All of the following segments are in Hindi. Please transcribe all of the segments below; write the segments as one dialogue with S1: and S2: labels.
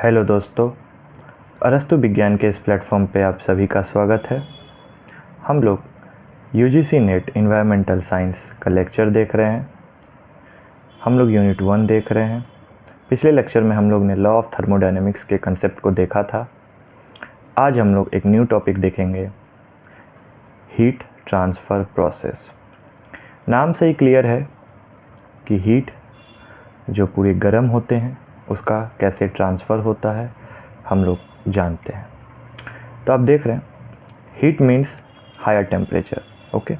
S1: हेलो दोस्तों, अरस्तु विज्ञान के इस प्लेटफॉर्म पे आप सभी का स्वागत है। हम लोग यूजीसी नेट एनवायरमेंटल साइंस का लेक्चर देख रहे हैं। हम लोग यूनिट 1 देख रहे हैं। पिछले लेक्चर में हम लोग ने लॉ ऑफ थर्मोडायनेमिक्स के कंसेप्ट को देखा था। आज हम लोग एक न्यू टॉपिक देखेंगे, हीट ट्रांसफ़र प्रोसेस। नाम से ही क्लियर है कि हीट जो पूरे गर्म होते हैं उसका कैसे ट्रांसफ़र होता है हम लोग जानते हैं। तो आप देख रहे हैं, heat means higher temperature. Okay,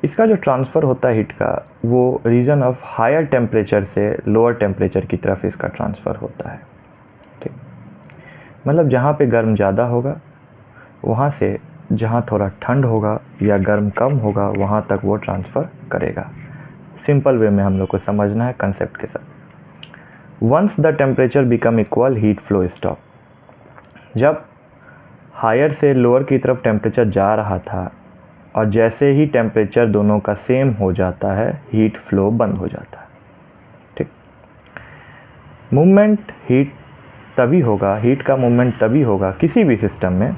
S1: इसका जो ट्रांसफ़र होता है हीट का, वो रीजन ऑफ हायर टेम्परेचर से लोअर टेम्परेचर की तरफ इसका ट्रांसफ़र होता है। ठीक, मतलब जहाँ पे गर्म ज़्यादा होगा वहाँ से जहाँ थोड़ा ठंड होगा या गर्म कम होगा वहाँ तक वो ट्रांसफ़र करेगा। सिंपल वे में हम लोग को समझना है कंसेप्ट के साथ। Once the temperature become equal, heat flow stop. जब हायर से लोअर की तरफ टेम्परेचर जा रहा था और जैसे ही टेम्परेचर दोनों का सेम हो जाता है, हीट फ्लो बंद हो जाता है। ठीक, मूवमेंट हीट तभी होगा, हीट का मूवमेंट तभी होगा किसी भी सिस्टम में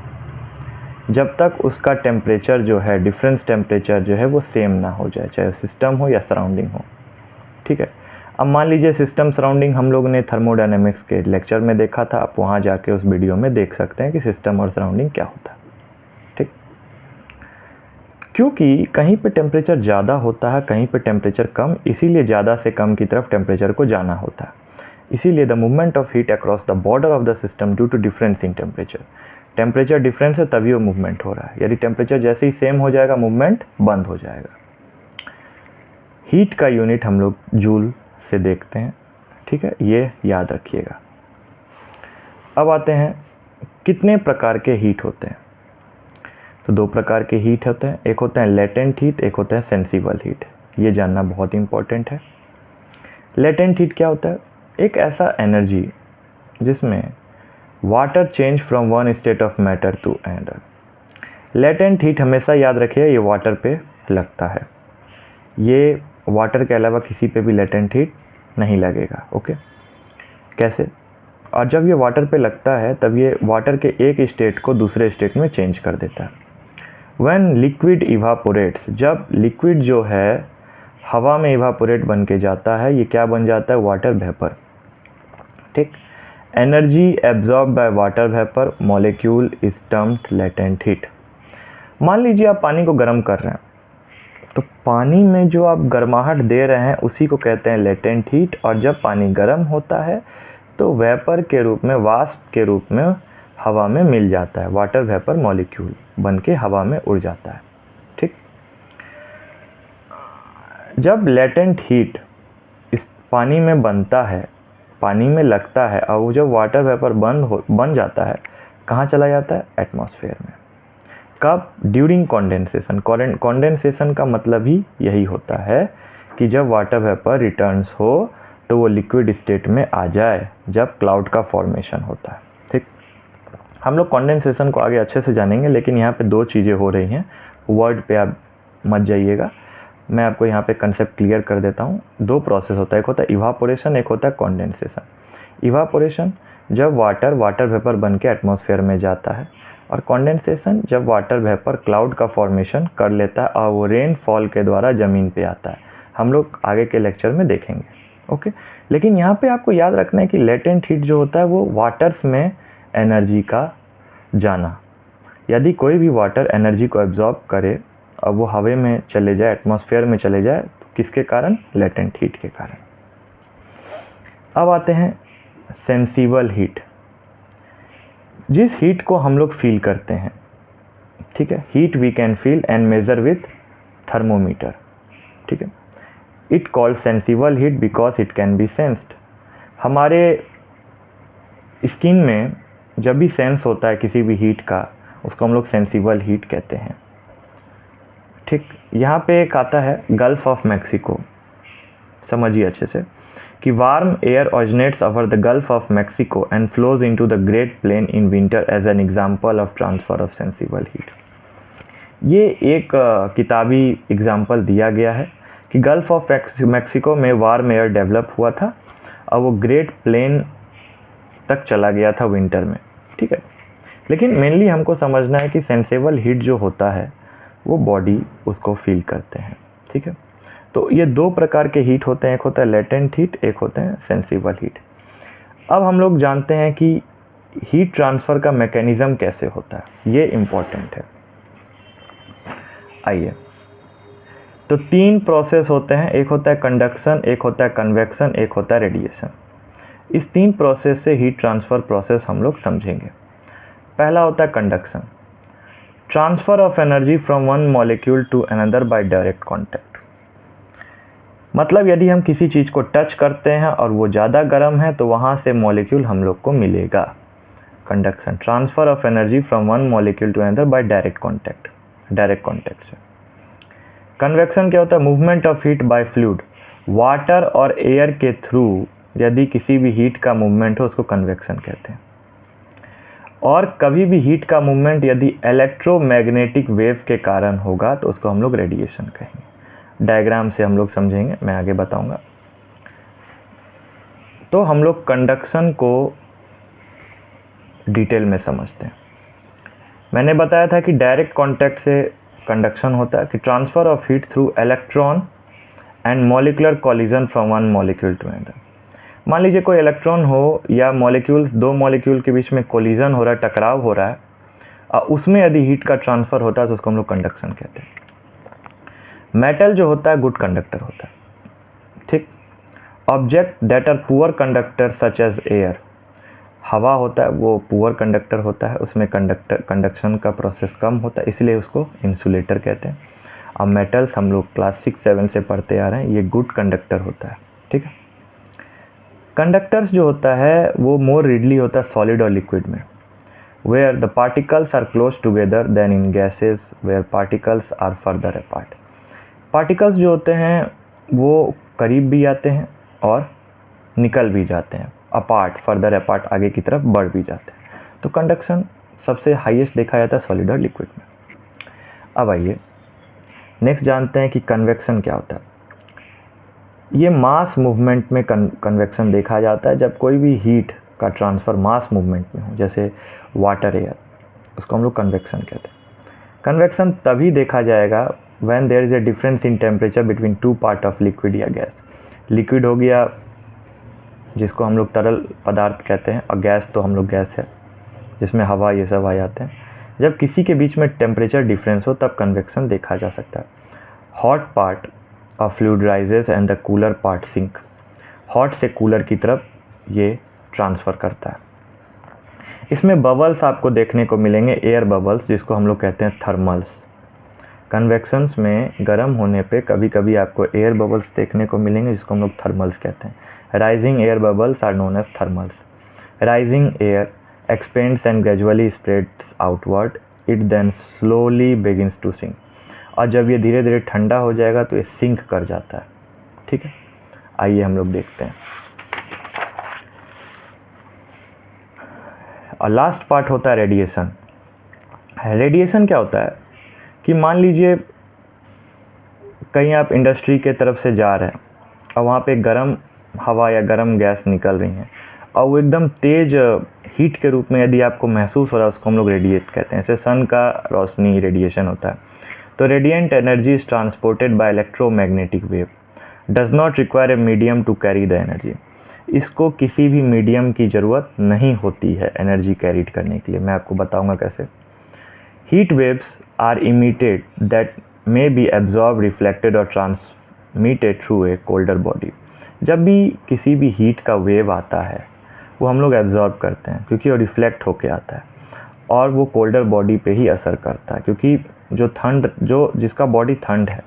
S1: जब तक उसका टेम्परेचर जो है, डिफरेंस टेम्परेचर जो है वो सेम ना हो जाए, चाहे सिस्टम हो या सराउंडिंग हो। ठीक है, अब मान लीजिए सिस्टम सराउंडिंग हम लोग ने थर्मोडायनेमिक्स के लेक्चर में देखा था। आप वहाँ जाके उस वीडियो में देख सकते हैं कि सिस्टम और सराउंडिंग क्या होता है। ठीक, क्योंकि कहीं पे टेम्परेचर ज़्यादा होता है, कहीं पे टेम्परेचर कम, इसीलिए ज़्यादा से कम की तरफ टेम्परेचर को जाना होता है। इसीलिए the movement of heat across the border of the system due to difference in temperature. Temperature difference है तभी वो मूवमेंट हो रहा है। यदि टेम्परेचर जैसे ही सेम हो जाएगा, मूवमेंट बंद हो जाएगा। हीट का यूनिट हम लोग जूल से देखते हैं। ठीक है, ये याद रखिएगा। अब आते हैं, कितने प्रकार के हीट होते हैं। तो दो प्रकार के हीट होते हैं, एक होता है लेटेंट हीट, एक होता है सेंसिबल हीट। ये जानना बहुत इंपॉर्टेंट है। लेटेंट हीट क्या होता है? एक ऐसा एनर्जी जिसमें water change from one state of matter to another. Latent heat हमेशा याद रखिए, ये वाटर पे लगता है। ये वाटर के अलावा किसी पे भी लेटेंट हीट नहीं लगेगा। ओके, कैसे? और जब ये वाटर पे लगता है तब ये वाटर के एक स्टेट को दूसरे स्टेट में चेंज कर देता है। व्हेन लिक्विड इवापोरेट्स, जब लिक्विड जो है हवा में इवापोरेट बन के जाता है, ये क्या बन जाता है? Water vapour. ठीक, energy absorb by water vapour molecule is termed latent heat. मान लीजिए आप पानी को गर्म कर रहे हैं, तो पानी में जो आप गर्माहट दे रहे हैं उसी को कहते हैं लेटेंट हीट। और जब पानी गर्म होता है तो वेपर के रूप में, वाष्प के रूप में हवा में मिल जाता है, वाटर वेपर मॉलिक्यूल बन के हवा में उड़ जाता है। ठीक, जब लेटेंट हीट इस पानी में बनता है, पानी में लगता है, और वो जब वाटर वेपर बन जाता है, कहाँ चला जाता है? एटमॉस्फेयर में। कब? During condensation. कॉन्डेंसेशन का मतलब ही यही होता है कि जब वाटर वेपर रिटर्न्स हो तो वो लिक्विड स्टेट में आ जाए, जब क्लाउड का फॉर्मेशन होता है। ठीक, हम लोग कॉन्डेंसेशन को आगे अच्छे से जानेंगे, लेकिन यहाँ पे दो चीज़ें हो रही हैं, वर्ड पे आप मत जाइएगा। मैं आपको यहाँ पे कंसेप्ट क्लियर कर देता हूँ। दो प्रोसेस होता है, एक होता है इवापोरेशन, एक होता है कॉन्डेंसेशन। इवापोरेशन जब वाटर वेपर बन के एटमॉस्फेयर में जाता है, और कॉन्डेंसेशन जब वाटर वेपर क्लाउड का फॉर्मेशन कर लेता है और वो रेनफॉल के द्वारा ज़मीन पे आता है। हम लोग आगे के लेक्चर में देखेंगे। ओके, लेकिन यहाँ पे आपको याद रखना है कि लेटेंट हीट जो होता है वो वाटर्स में एनर्जी का जाना। यदि कोई भी वाटर एनर्जी को एब्जॉर्ब करे और वो हवा में चले जाए, एटमॉस्फेयर में चले जाए, तो किसके कारण? लेटेंट हीट के कारण। अब आते हैं सेंसिबल हीट, जिस हीट को हम लोग फील करते हैं। ठीक है, heat we can feel and measure with thermometer. ठीक है, it called sensible heat because it can be sensed. हमारे स्किन में जब भी सेंस होता है किसी भी हीट का, उसको हम लोग सेंसिबल हीट कहते हैं। ठीक, यहाँ पे एक आता है गल्फ ऑफ मैक्सिको। समझिए अच्छे से कि warm air originates over the Gulf of Mexico and flows into the great plain in winter as an example of transfer of sensible heat. ये एक किताबी एग्जांपल दिया गया है कि गल्फ ऑफ मैक्सिको में वार्म एयर डेवलप हुआ था और वो ग्रेट प्लेन तक चला गया था विंटर में, ठीक है। लेकिन मेनली हमको समझना है कि सेंसेबल हीट जो होता है वो बॉडी उसको फील करते हैं, ठीक है। तो ये दो प्रकार के हीट होते हैं, एक होता है लेटेंट हीट, एक होता है सेंसिबल हीट। अब हम लोग जानते हैं कि हीट ट्रांसफ़र का मैकेनिज़्म कैसे होता है, ये इम्पॉर्टेंट है। आइए, तो 3 प्रोसेस होते हैं, एक होता है कंडक्शन, एक होता है कन्वेक्शन, एक होता है रेडिएशन। इस 3 प्रोसेस से हीट ट्रांसफ़र प्रोसेस हम लोग समझेंगे। पहला होता है conduction, transfer of energy from one molecule to another by direct contact. मतलब यदि हम किसी चीज़ को टच करते हैं और वो ज़्यादा गर्म है तो वहाँ से मॉलिक्यूल हम लोग को मिलेगा। Conduction, transfer of energy from one molecule to another by direct contact से। कन्वेक्शन क्या होता है, movement of heat by fluid, water और एयर के थ्रू यदि किसी भी हीट का मूवमेंट हो उसको कन्वेक्शन कहते हैं। और कभी भी हीट का मूवमेंट यदि इलेक्ट्रोमैग्नेटिक वेव के कारण होगा तो उसको हम लोग रेडिएशन कहेंगे। डायग्राम से हम लोग समझेंगे, मैं आगे बताऊंगा। तो हम लोग कंडक्शन को डिटेल में समझते हैं। मैंने बताया था कि डायरेक्ट कांटेक्ट से कंडक्शन होता है कि transfer of heat through electron and molecular collision from one molecule to another. मान लीजिए कोई इलेक्ट्रॉन हो या मॉलिक्यूल्स, दो मॉलिक्यूल के बीच में कोलिजन हो रहा है, टकराव हो रहा है, और उसमें यदि हीट का ट्रांसफ़र होता है तो उसको हम लोग कंडक्शन कहते हैं। मेटल जो होता है गुड कंडक्टर होता है, ठीक। Object that are poor conductor such as air, हवा होता है वो पुअर कंडक्टर होता है, उसमें कंडक्शन का प्रोसेस कम होता है, इसलिए उसको इंसुलेटर कहते हैं। अब मेटल्स हम लोग क्लास 6-7 से पढ़ते आ रहे हैं, ये गुड कंडक्टर होता है, ठीक है। कंडक्टर्स जो होता है वो मोर रीडली होता है सॉलिड और लिक्विड में, where the particles are close together than in gases where particles are further apart. Particles जो होते हैं वो करीब भी आते हैं और निकल भी जाते हैं, अपार्ट, फर्दर अपार्ट, आगे की तरफ बढ़ भी जाते हैं। तो कंडक्शन सबसे हाईएस्ट देखा जाता है सॉलिड और लिक्विड में। अब आइए नेक्स्ट जानते हैं कि कन्वेक्शन क्या होता है। ये मास मूवमेंट में कन्वेक्शन देखा जाता है जब कोई भी हीट का ट्रांसफ़र मास मूवमेंट में हो, जैसे वाटर एयर, उसको हम लोग कन्वेक्शन कहते हैं। कन्वेक्शन तभी देखा जाएगा when there is a difference in temperature between two part of liquid या गैस। लिक्विड हो गया जिसको हम लोग तरल पदार्थ कहते हैं, और गैस तो हम लोग गैस है जिसमें हवा ये सब आ जाते हैं। जब किसी के बीच में टेम्परेचर डिफरेंस हो तब कन्वेक्शन देखा जा सकता है। Hot part of fluid rises and the cooler part sink, hot से कूलर की तरफ ये ट्रांसफ़र करता है। इसमें बबल्स आपको देखने को मिलेंगे, एयर बबल्स, जिसको हम लोग कहते हैं थर्मल्स। कन्वेक्शंस में गर्म होने पे कभी कभी आपको एयर बबल्स देखने को मिलेंगे जिसको हम लोग थर्मल्स कहते हैं। Rising air bubbles are known as thermals. Rising air expands and gradually spreads outward, it then slowly begins to sink। और जब ये धीरे धीरे ठंडा हो जाएगा तो ये सिंक कर जाता है, ठीक है। आइए हम लोग देखते हैं। और लास्ट पार्ट होता है रेडिएशन। रेडिएशन क्या होता है कि मान लीजिए कहीं आप इंडस्ट्री के तरफ से जा रहे हैं और वहाँ पे गर्म हवा या गर्म गैस निकल रही हैं और वो एकदम तेज़ हीट के रूप में यदि आपको महसूस हो रहा है, उसको हम लोग रेडिएट कहते हैं। जैसे सन का रोशनी रेडिएशन होता है। तो radiant energy is transported by electromagnetic wave, does not require a medium to carry the energy. इसको किसी भी मीडियम की ज़रूरत नहीं होती है एनर्जी कैरीड करने के लिए। मैं आपको बताऊंगा कैसे। Heat waves are emitted that may be absorb, reflected और transmitted through a colder body. जब भी किसी भी हीट का वेव आता है वो हम लोग एब्जॉर्ब करते हैं क्योंकि वो रिफ्लेक्ट होके आता है और वो कोल्डर बॉडी पे ही असर करता है, क्योंकि जिसका बॉडी ठंड है,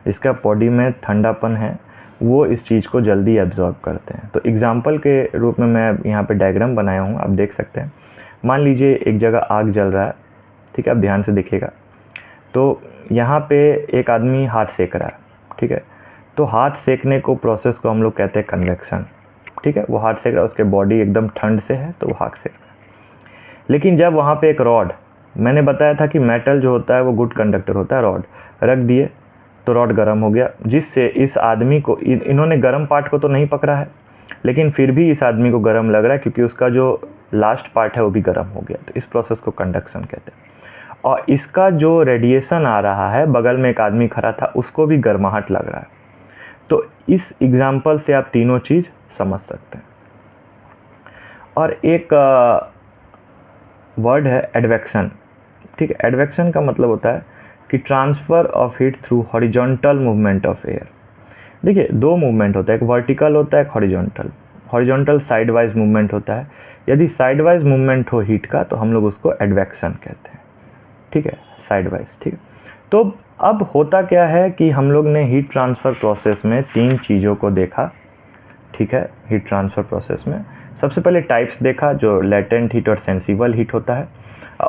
S1: जिसका बॉडी में ठंडापन है, वो इस चीज़ को जल्दी एब्जॉर्ब करते हैं। तो एग्जांपल के रूप में मैं यहाँ पे डायग्राम बनाया हूँ, आप देख सकते हैं। मान लीजिए एक जगह आग जल रहा है, ठीक है, आप ध्यान से देखिएगा। तो यहाँ पे एक आदमी हाथ सेक रहा है, ठीक है। तो हाथ सेकने को प्रोसेस को हम लोग कहते हैं कन्वेक्शन, ठीक है। वो हाथ सेक रहा है, उसके बॉडी एकदम ठंड से है तो वो हाथ सेक रहा है। लेकिन जब वहाँ पे एक रॉड, मैंने बताया था कि मेटल जो होता है वो गुड कंडक्टर होता है, रॉड रख दिए तो रॉड गर्म हो गया, जिससे इस आदमी को, इन्होंने गर्म पार्ट को तो नहीं पकड़ा है, लेकिन फिर भी इस आदमी को गर्म लग रहा है क्योंकि उसका जो लास्ट पार्ट है वो भी गर्म हो गया। तो इस प्रोसेस को कंडक्शन कहते हैं। और इसका जो रेडिएशन आ रहा है, बगल में एक आदमी खड़ा था, उसको भी गर्माहट लग रहा है। तो इस एग्जाम्पल से आप तीनों चीज़ समझ सकते हैं। और एक वर्ड है एडवेक्शन। ठीक है, एडवेक्शन का मतलब होता है कि transfer of heat through horizontal movement of air. देखिए, दो मूवमेंट होता है, एक वर्टिकल होता है, एक horizontal. Horizontal side wise movement होता है। यदि साइड वाइज मूवमेंट हो हीट का तो हम लोग उसको एडवेक्शन कहते हैं। ठीक है, साइड वाइज। ठीक है, तो अब होता क्या है कि हम लोग ने हीट ट्रांसफ़र प्रोसेस में तीन चीज़ों को देखा। ठीक है, हीट ट्रांसफ़र प्रोसेस में सबसे पहले टाइप्स देखा, जो लेटेंट हीट और सेंसिबल हीट होता है।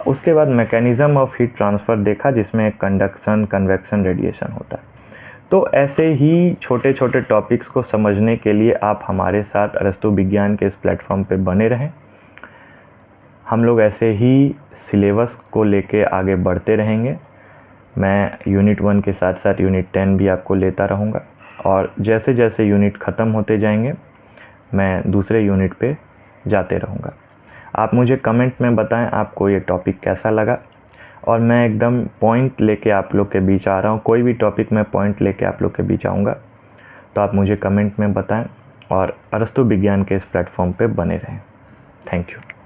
S1: उसके बाद मैकेनिज़्म ऑफ हीट ट्रांसफ़र देखा, जिसमें कंडक्शन, कन्वेक्शन, रेडिएशन होता है। तो ऐसे ही छोटे छोटे टॉपिक्स को समझने के लिए आप हमारे साथ अरस्तु विज्ञान के इस प्लेटफॉर्म पे बने रहें। हम लोग ऐसे ही सिलेबस को लेके आगे बढ़ते रहेंगे। मैं यूनिट 1 के साथ साथ यूनिट 10 भी आपको लेता रहूँगा, और जैसे जैसे यूनिट ख़त्म होते जाएंगे मैं दूसरे यूनिट पे जाते रहूँगा। आप मुझे कमेंट में बताएं आपको ये टॉपिक कैसा लगा, और मैं एकदम पॉइंट लेके आप लोग के बीच आ रहा हूँ। कोई भी टॉपिक मैं पॉइंट लेके आप लोग के बीच आऊँगा, तो आप मुझे कमेंट में बताएं, और अरस्तु विज्ञान के इस प्लेटफॉर्म पे बने रहें। Thank you.